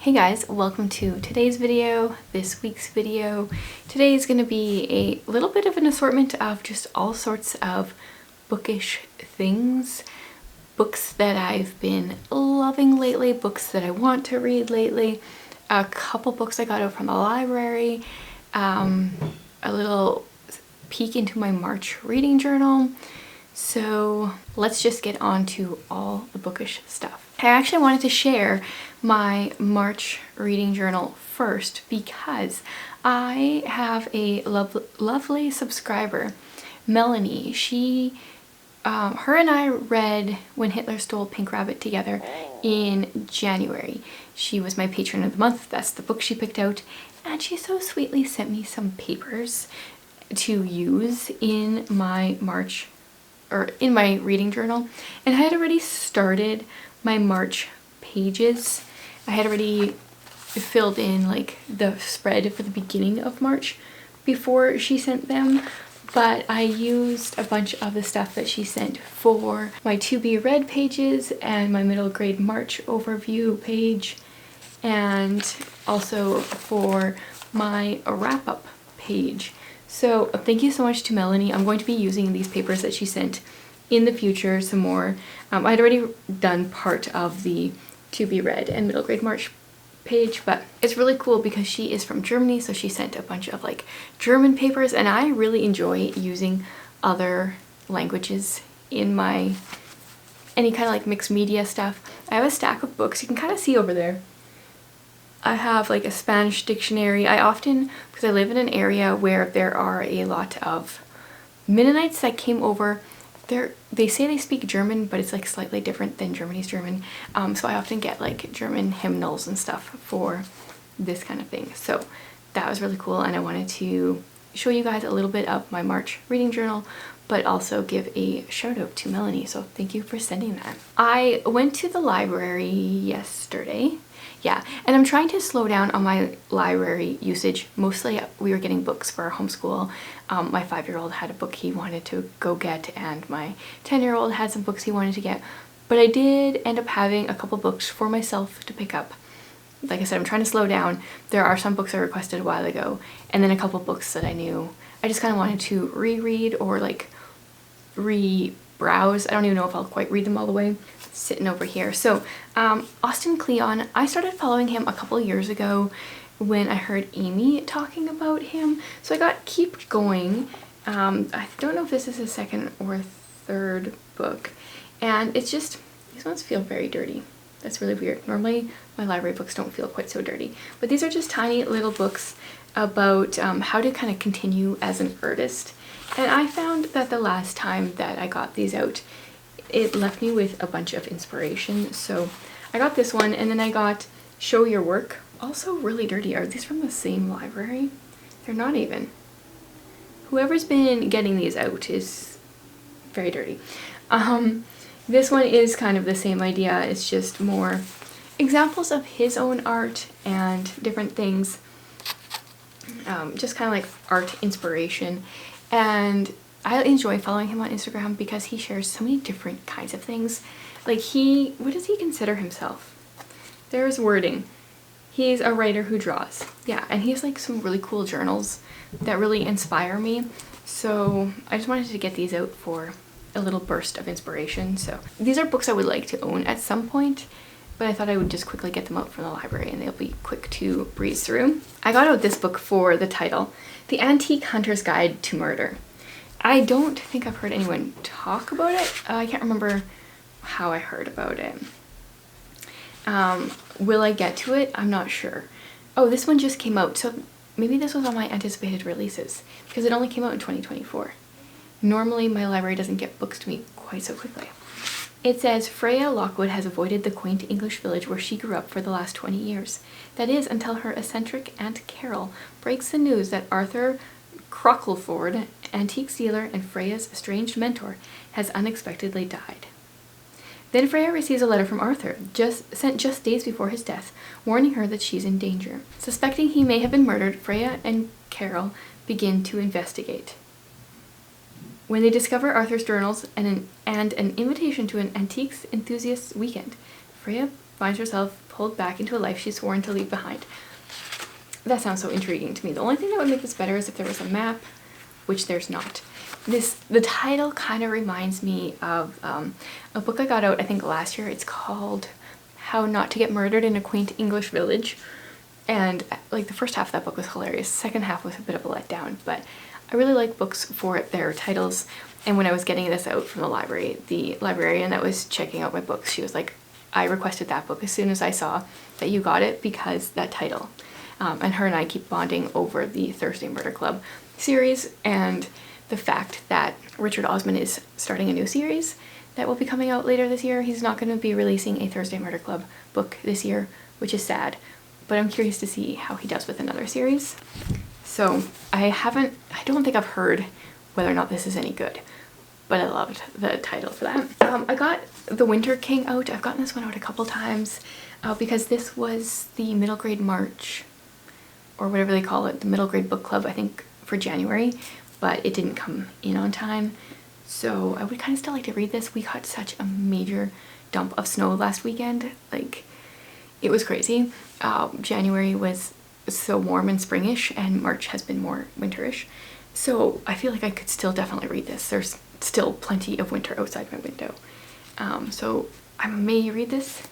Hey guys, welcome to today's video, this week's video. Today is going to be a little bit of an assortment of just all sorts of bookish things. Books that I've been loving lately, books that I want to read lately, a couple books I got out from the library, a little peek into my March reading journal. So let's just get on to all the bookish stuff. I actually wanted to share my March reading journal first because I have a lovely subscriber, Melanie. Her and I read When Hitler Stole Pink Rabbit together in January. She was my patron of the month. That's the book she picked out. And she so sweetly sent me some papers to use in my reading journal. And I had already started my March pages. I had already filled in like the spread for the beginning of March before she sent them, but I used a bunch of the stuff that she sent for my to be read pages and my middle grade March overview page, and also for my wrap-up page. So thank you so much to Melanie. I'm going to be using these papers that she sent in the future some more. I'd already done part of the to be read and middle grade March page, but it's really cool because she is from Germany, so she sent a bunch of like German papers, and I really enjoy using other languages in my any kind of like mixed media stuff. I have a stack of books you can kind of see over there. I have like a Spanish dictionary. I often, because I live in an area where there are a lot of Mennonites that came over. They say they speak German, but it's like slightly different than Germany's German. So I often get like German hymnals and stuff for this kind of thing. So that was really cool, and I wanted to show you guys a little bit of my March reading journal, but also give a shout out to Melanie. So thank you for sending that. I went to the library yesterday. Yeah, and I'm trying to slow down on my library usage. Mostly we were getting books for our homeschool. My 5-year-old had a book he wanted to go get, and my 10-year-old had some books he wanted to get. But I did end up having a couple books for myself to pick up. Like I said, I'm trying to slow down. There are some books I requested a while ago, and then a couple books that I knew I just kind of wanted to reread or like re-browse. I don't even know if I'll quite read them all the way. Sitting over here. So Austin Kleon, I started following him a couple years ago when I heard Amy talking about him, so I got keep going. I don't know if this is his second or third book, and it's just, these ones feel very dirty. That's really weird. Normally my library books don't feel quite so dirty, but these are just tiny little books about how to kind of continue as an artist. And I found that the last time that I got these out, it left me with a bunch of inspiration. So I got this one, and then I got Show Your Work, also really dirty. Are these from the same library? They're not even. Whoever's been getting these out is very dirty. This one is kind of the same idea. It's just more examples of his own art and different things, just kind of like art inspiration. And I enjoy following him on Instagram because he shares so many different kinds of things. Like what does he consider himself? There's wording. He's a writer who draws. Yeah, and he has like some really cool journals that really inspire me. So I just wanted to get these out for a little burst of inspiration. So these are books I would like to own at some point, but I thought I would just quickly get them out from the library and they'll be quick to breeze through. I got out this book for the title, The Antique Hunter's Guide to Murder. I don't think I've heard anyone talk about it. I can't remember how I heard about it. Will I get to it? I'm not sure. Oh, this one just came out, so maybe this was on my anticipated releases because it only came out in 2024. Normally my library doesn't get books to me quite so quickly. It says, Freya Lockwood has avoided the quaint English village where she grew up for the last 20 years. That is, until her eccentric Aunt Carol breaks the news that Arthur Crockleford, antique dealer and Freya's estranged mentor, has unexpectedly died. Then Freya receives a letter from Arthur, sent just days before his death, warning her that she's in danger. Suspecting he may have been murdered, Freya and Carol begin to investigate. When they discover Arthur's journals and an invitation to an antiques enthusiasts weekend, Freya finds herself pulled back into a life she's sworn to leave behind. That sounds so intriguing to me. The only thing that would make this better is if there was a map, which there's not. The title kind of reminds me of a book I got out, I think last year. It's called How Not to Get Murdered in a Quaint English Village. And like the first half of that book was hilarious. The second half was a bit of a letdown, but I really like books for their titles. And when I was getting this out from the library, the librarian that was checking out my books, she was like, I requested that book as soon as I saw that you got it because that title. And her and I keep bonding over the Thursday Murder Club series and the fact that Richard Osman is starting a new series that will be coming out later this year. He's not going to be releasing a Thursday Murder Club book this year, which is sad, but I'm curious to see how he does with another series. So I don't think I've heard whether or not this is any good, but I loved the title for that. I got The Winter King out. I've gotten this one out a couple times because this was the middle grade March, or whatever they call it, the middle grade book club, I think, for January, but it didn't come in on time. So I would kind of still like to read this. We got such a major dump of snow last weekend. Like, it was crazy. January was so warm and springish, and March has been more winterish. So I feel like I could still definitely read this. There's still plenty of winter outside my window. So I may read this.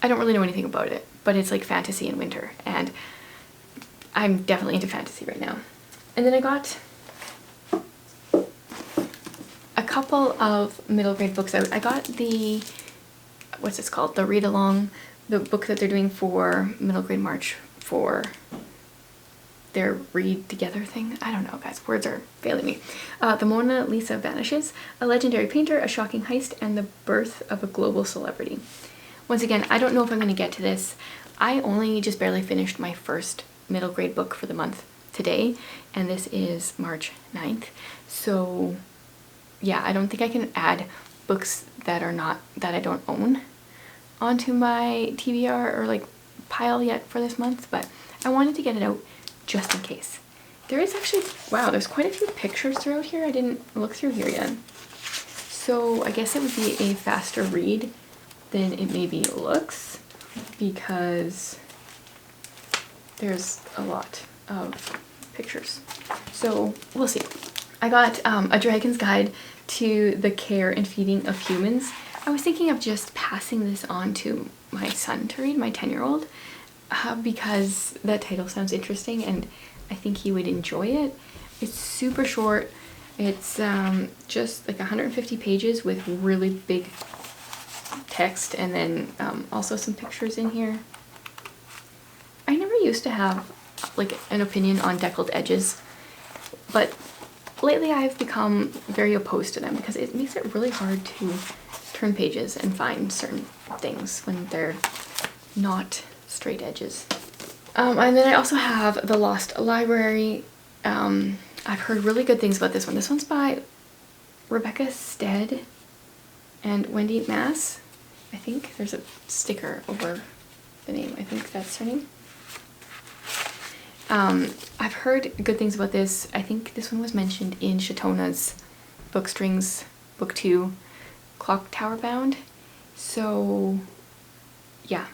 I don't really know anything about it, but it's like fantasy in winter, and I'm definitely into fantasy right now. And then I got a couple of middle grade books out. I got the, what's this called? The read along, the book that they're doing for middle grade March for their read together thing. I don't know, guys, words are failing me. The Mona Lisa Vanishes, a legendary painter, a shocking heist, and the birth of a global celebrity. Once again, I don't know if I'm going to get to this. I only just barely finished my first middle grade book for the month today, and this is March 9th. So yeah, I don't think I can add books that I don't own onto my TBR or like pile yet for this month, but I wanted to get it out just in case. There is actually, wow, there's quite a few pictures throughout here. I didn't look through here yet. So I guess it would be a faster read than it maybe looks because there's a lot of pictures. So we'll see. I got A Dragon's Guide to the Care and Feeding of Humans. I was thinking of just passing this on to my son to read, my 10-year-old, because that title sounds interesting and I think he would enjoy it. It's super short. It's just like 150 pages with really big text, and then also some pictures in here. I never used to have like an opinion on deckled edges, but lately I've become very opposed to them because it makes it really hard to turn pages and find certain things when they're not straight edges. And then I also have The Lost Library. I've heard really good things about this one. This one's by Rebecca Stead and Wendy Mass. I think there's a sticker over the name. I think that's her name. I've heard good things about this. I think this one was mentioned in Shatona's Bookstrings Book 2, Clock Tower Bound. So yeah,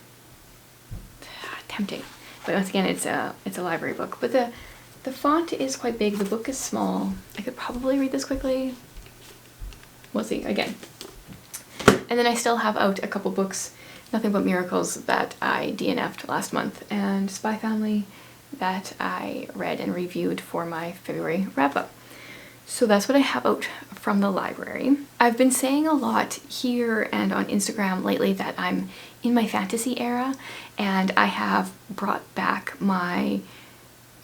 tempting. But once again, it's a library book. But the font is quite big. The book is small. I could probably read this quickly. We'll see again. And then I still have out a couple books, Nothing But Miracles, that I DNF'd last month, and Spy Family that I read and reviewed for my February wrap-up. So that's what I have out from the library. I've been saying a lot here and on Instagram lately that I'm in my fantasy era, and I have brought back my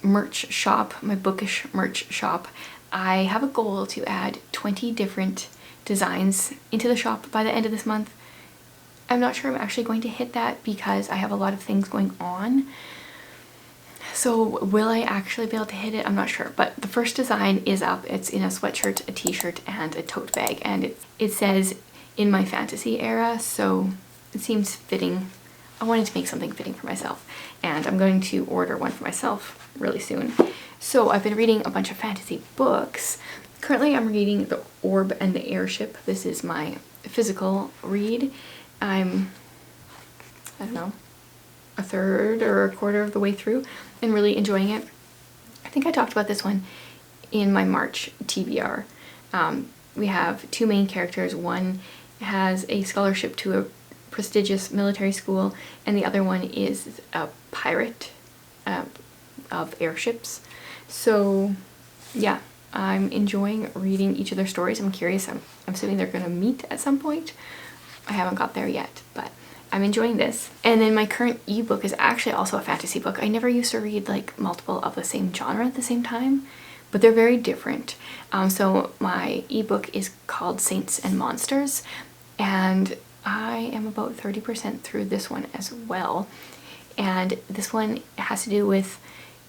merch shop, my bookish merch shop. I have a goal to add 20 different designs into the shop by the end of this month. I'm not sure I'm actually going to hit that because I have a lot of things going on. So will I actually be able to hit it? I'm not sure, but the first design is up. It's in a sweatshirt, a t-shirt, and a tote bag, and it says in my fantasy era, so it seems fitting. I wanted to make something fitting for myself, and I'm going to order one for myself really soon. So I've been reading a bunch of fantasy books. Currently I'm reading The Orb and the Airship. This is my physical read. I'm I don't know, a third or a quarter of the way through and really enjoying it. I think I talked about this one in my March TBR. We have two main characters. One has a scholarship to a prestigious military school, and the other one is a pirate of airships. So yeah, I'm enjoying reading each of their stories. I'm curious. I'm assuming they're going to meet at some point. I haven't got there yet, but I'm enjoying this. And then my current ebook is actually also a fantasy book. I never used to read like multiple of the same genre at the same time, but they're very different. So my ebook is called Saints and Monsters, and I am about 30% through this one as well. And this one has to do with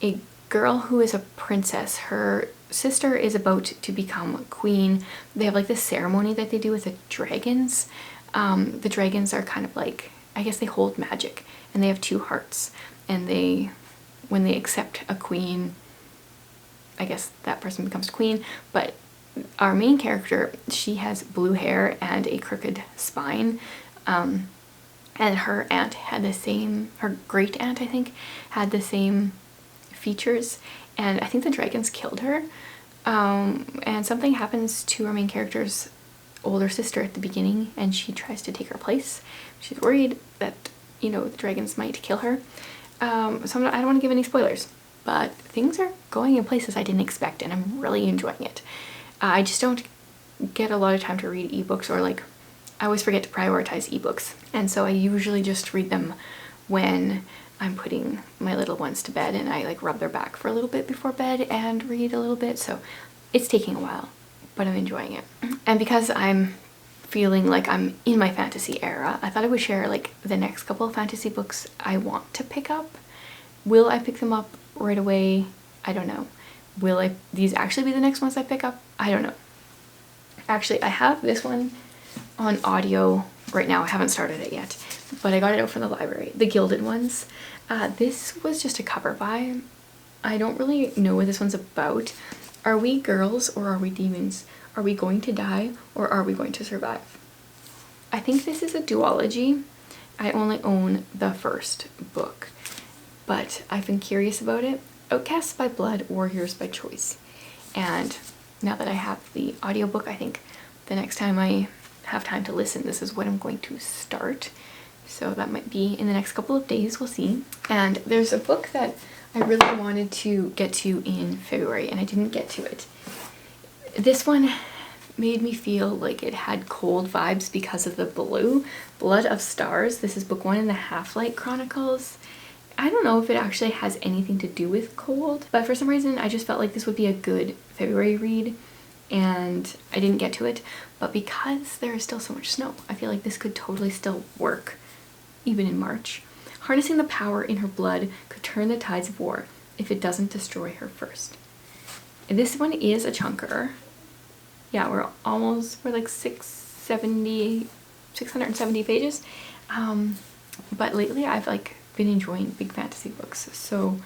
a girl who is a princess. Her sister is about to become a queen. They have like this ceremony that they do with the dragons. The dragons are kind of like, I guess they hold magic, and they have two hearts, and when they accept a queen, I guess that person becomes queen. But our main character, she has blue hair and a crooked spine, and her aunt had the same, her great aunt I think, had the same features, and I think the dragons killed her, and something happens to our main character's older sister at the beginning, and she tries to take her place. She's worried that, you know, the dragons might kill her. So I don't want to give any spoilers, but things are going in places I didn't expect, and I'm really enjoying it. I just don't get a lot of time to read ebooks, or like, I always forget to prioritize ebooks, and so I usually just read them when I'm putting my little ones to bed, and I like rub their back for a little bit before bed and read a little bit. So it's taking a while, but I'm enjoying it. And because I'm feeling like I'm in my fantasy era, I thought I would share like the next couple of fantasy books I want to pick up. Will I pick them up right away? I don't know. Will these actually be the next ones I pick up? I don't know. Actually, I have this one on audio right now. I haven't started it yet, but I got it out from the library, the Gilded Ones. This was just a cover buy. I don't really know what this one's about. Are we girls or are we demons? Are we going to die or are we going to survive? I think this is a duology. I only own the first book, but I've been curious about it. Outcasts by Blood, Warriors by Choice. And now that I have the audiobook, I think the next time I have time to listen, this is what I'm going to start. So that might be in the next couple of days, we'll see. And there's a book that I really wanted to get to in February, and I didn't get to it. This one made me feel like it had cold vibes because of the blue. Blood of Stars. This is book 1 in the Half-Light Chronicles. I don't know if it actually has anything to do with cold, but for some reason I just felt like this would be a good February read, and I didn't get to it. But because there is still so much snow, I feel like this could totally still work even in March. Harnessing the power in her blood could turn the tides of war if it doesn't destroy her first. This one is a chunker. Yeah, we're like 670 pages. But lately I've like been enjoying big fantasy books, so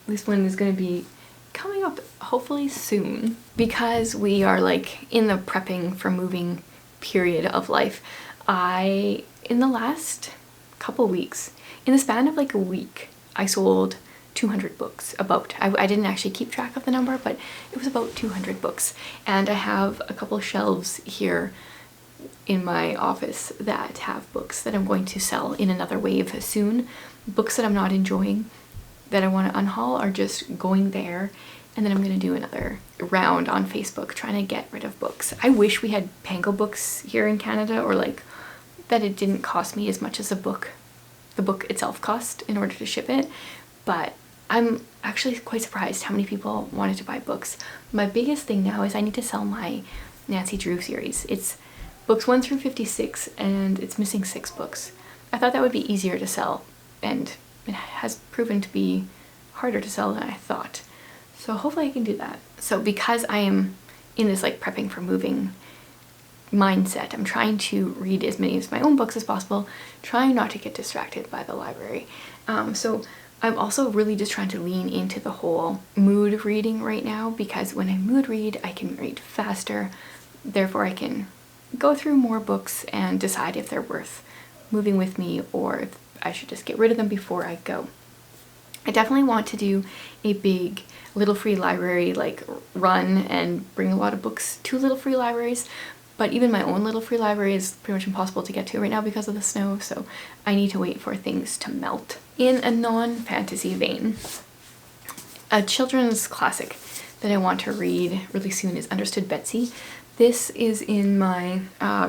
this one is going to be coming up hopefully soon. Because we are like in the prepping for moving period of life, in the last couple weeks, in the span of like a week, I sold 200 books. I didn't actually keep track of the number, but it was about 200 books. And I have a couple shelves here in my office that have books that I'm going to sell in another wave soon. Books that I'm not enjoying that I want to unhaul are just going there, and then I'm going to do another round on Facebook trying to get rid of books. I wish we had Pango books here in Canada, or like that it didn't cost me as much as the book itself cost in order to ship it, but I'm actually quite surprised how many people wanted to buy books. My biggest thing now is I need to sell my Nancy Drew series. It's books 1 through 56, and it's missing 6 books. I thought that would be easier to sell, and it has proven to be harder to sell than I thought. So hopefully I can do that. So because I am in this like prepping for moving mindset, I'm trying to read as many of my own books as possible, trying not to get distracted by the library. So I'm also really just trying to lean into the whole mood reading right now, because when I mood read, I can read faster. Therefore, I can go through more books and decide if they're worth moving with me or if I should just get rid of them before I go. I definitely want to do a big Little Free Library like run and bring a lot of books to Little Free Libraries, but even my own Little Free Library is pretty much impossible to get to right now because of the snow, so I need to wait for things to melt. In a non-fantasy vein, a children's classic that I want to read really soon is Understood Betsy. This is in my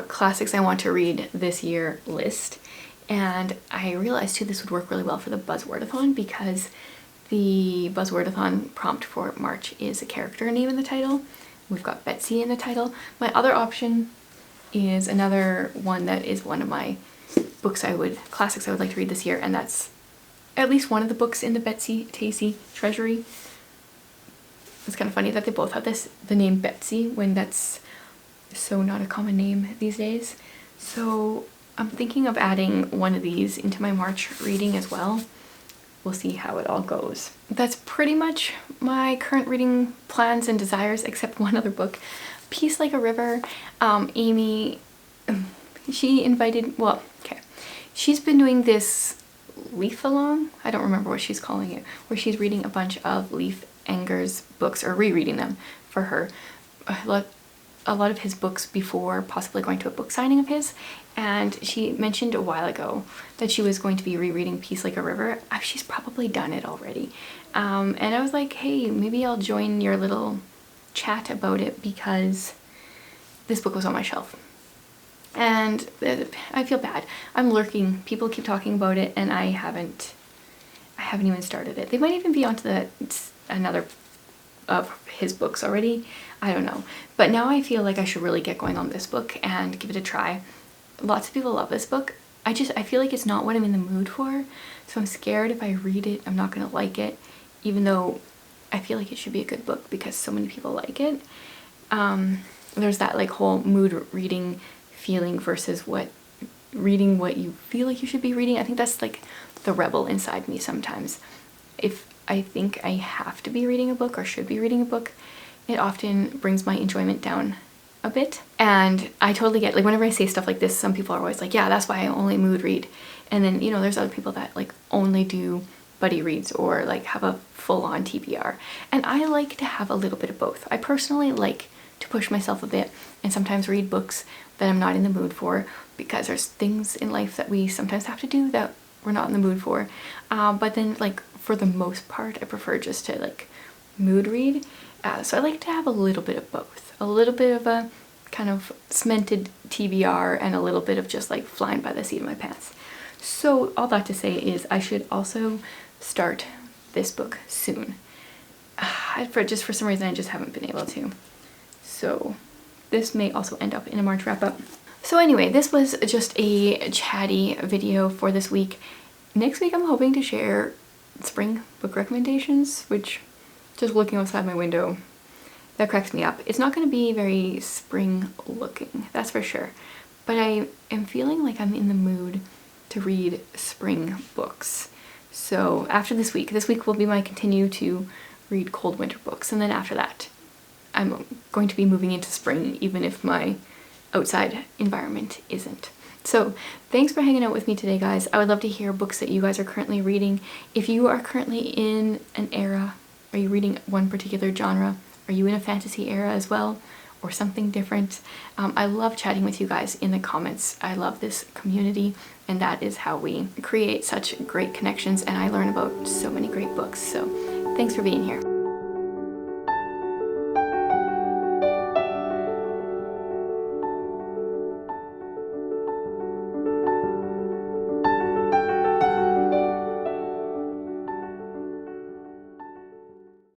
classics I want to read this year list, and I realized too this would work really well for the Buzzwordathon because the Buzzwordathon prompt for March is a character name in the title. We've got Betsy in the title. My other option is another one that is one of my classics I would like to read this year, and that's at least one of the books in the Betsy Tacy Treasury. It's kind of funny that they both have the name Betsy when that's so not a common name these days. So I'm thinking of adding one of these into my March reading as well. We'll see how it all goes. That's pretty much my current reading plans and desires, except one other book, Peace Like a River. Amy, she invited, well, okay. She's been doing this Leaf-along, I don't remember what she's calling it, where she's reading a bunch of Leaf Enger's books, or rereading them for her. A lot of his books before possibly going to a book signing of his, and she mentioned a while ago that she was going to be rereading Peace Like a River. She's probably done it already. And I was like, hey, maybe I'll join your little chat about it because this book was on my shelf. And I feel bad. I'm lurking. People keep talking about it and I haven't even started it. They might even be onto another of his books already. I don't know. But now I feel like I should really get going on this book and give it a try. Lots of people love this book. I feel like it's not what I'm in the mood for. So I'm scared if I read it, I'm not going to like it, even though I feel like it should be a good book because so many people like it. There's that like whole mood reading feeling versus reading what you feel like you should be reading. I think that's like the rebel inside me sometimes. If I think I have to be reading a book or should be reading a book, it often brings my enjoyment down a bit. And I totally get, like, whenever I say stuff like this, some people are always like, yeah, that's why I only mood read. And then, you know, there's other people that like only do buddy reads or like have a full-on TBR. And I like to have a little bit of both. I personally like to push myself a bit and sometimes read books that I'm not in the mood for because there's things in life that we sometimes have to do that we're not in the mood for. But then, like, for the most part, I prefer just to like mood read. So I like to have a little bit of both. A little bit of a kind of cemented TBR and a little bit of just like flying by the seat of my pants. So all that to say is I should also start this book soon. For some reason I just haven't been able to. So this may also end up in a March wrap up. So anyway, this was just a chatty video for this week. Next week I'm hoping to share spring book recommendations, which, just looking outside my window, that cracks me up. It's not going to be very spring looking, that's for sure. But I am feeling like I'm in the mood to read spring books. So after this week will be my continue to read cold winter books. And then after that, I'm going to be moving into spring, even if my outside environment isn't. So thanks for hanging out with me today, guys. I would love to hear books that you guys are currently reading. If you are currently in an era, are you reading one particular genre? Are you in a fantasy era as well, or something different? I love chatting with you guys in the comments. I love this community, and that is how we create such great connections, and I learn about so many great books. So thanks for being here.